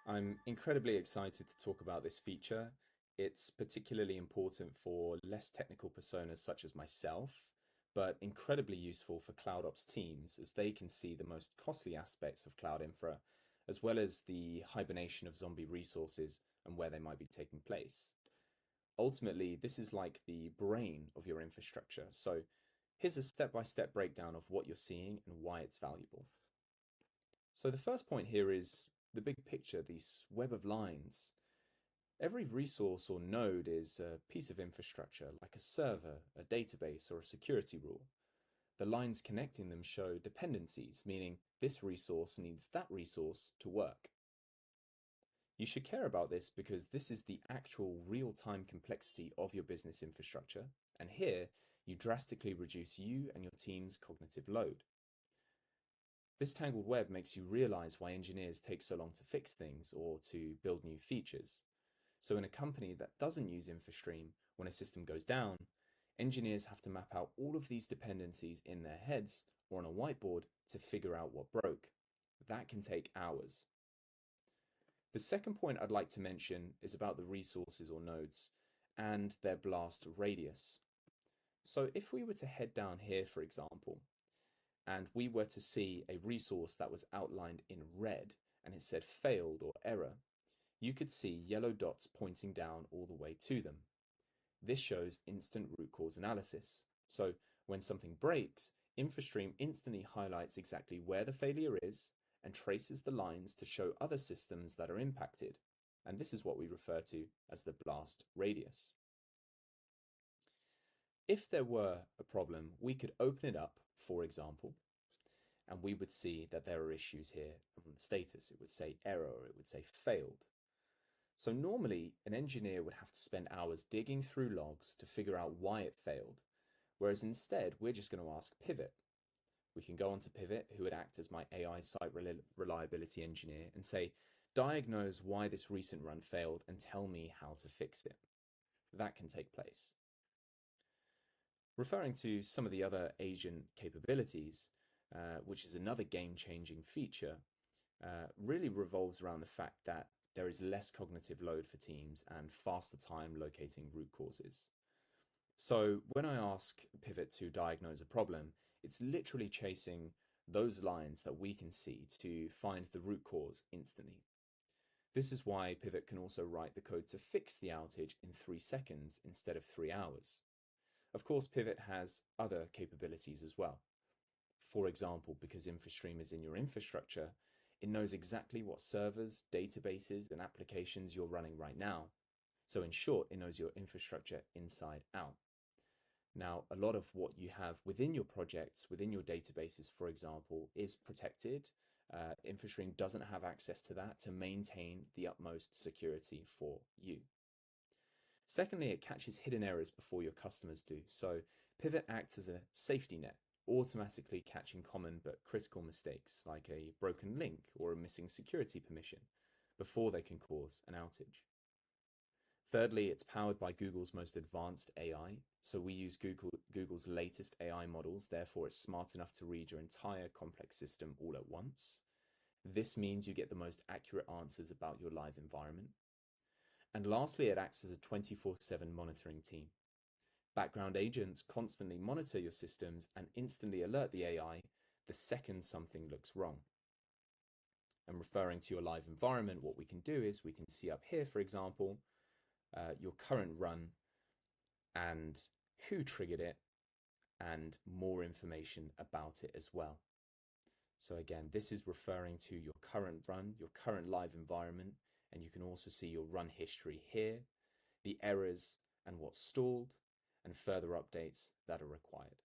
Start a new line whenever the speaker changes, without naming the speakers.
I'm incredibly excited to talk about this feature. It's particularly important for less technical personas such as myself, but incredibly useful for CloudOps teams as they can see the most costly aspects of cloud infra, as well as the hibernation of zombie resources and where they might be taking place. Ultimately, this is like the brain of your infrastructure. So here's a step-by-step breakdown of what you're seeing and why it's valuable. So the first point here is the big picture, this web of lines. Every resource or node is a piece of infrastructure, like a server, a database, or a security rule. The lines connecting them show dependencies, meaning this resource needs that resource to work. You should care about this because this is the actual real-time complexity of your business infrastructure, and here you drastically reduce you and your team's cognitive load. This tangled web makes you realize why engineers take so long to fix things or to build new features. So in a company that doesn't use Infrastream, when a system goes down, engineers have to map out all of these dependencies in their heads or on a whiteboard to figure out what broke. That can take hours. The second point I'd like to mention is about the resources or nodes and their blast radius. So if we were to head down here, for example, and we were to see a resource that was outlined in red and it said failed or error, you could see yellow dots pointing down all the way to them. This shows instant root cause analysis. So when something breaks, Infrastream instantly highlights exactly where the failure is and traces the lines to show other systems that are impacted. And this is what we refer to as the blast radius. If there were a problem, we could open it up, for example, and we would see that there are issues here on the status. It would say error, or it would say failed. So normally an engineer would have to spend hours digging through logs to figure out why it failed, whereas instead we're just going to ask Pvot. We can go onto Pvot, who would act as my AI site reliability engineer, and say, diagnose why this recent run failed and tell me how to fix it. That can take place. Referring to some of the other agent capabilities, which is another game-changing feature, really revolves around the fact that there is less cognitive load for teams and faster time locating root causes. So when I ask Pvot to diagnose a problem, it's literally chasing those lines that we can see to find the root cause instantly. This is why Pvot can also write the code to fix the outage in 3 seconds instead of 3 hours. Of course, Pvot has other capabilities as well. For example, because Infrastream is in your infrastructure, it knows exactly what servers, databases, and applications you're running right now. So in short, it knows your infrastructure inside out. Now, a lot of what you have within your projects, within your databases, for example, is protected. Infrastream doesn't have access to that to maintain the utmost security for you. Secondly, it catches hidden errors before your customers do. So Pvot acts as a safety net, automatically catching common but critical mistakes like a broken link or a missing security permission before they can cause an outage. Thirdly, it's powered by Google's most advanced AI. So we use Google's latest AI models, therefore it's smart enough to read your entire complex system all at once. This means you get the most accurate answers about your live environment. And lastly, it acts as a 24/7 monitoring team. Background agents constantly monitor your systems and instantly alert the AI the second something looks wrong. And referring to your live environment, what we can do is we can see up here, for example, your current run and who triggered it and more information about it as well. So again, this is referring to your current run, your current live environment, and you can also see your run history here, the errors and what's stalled, and further updates that are required.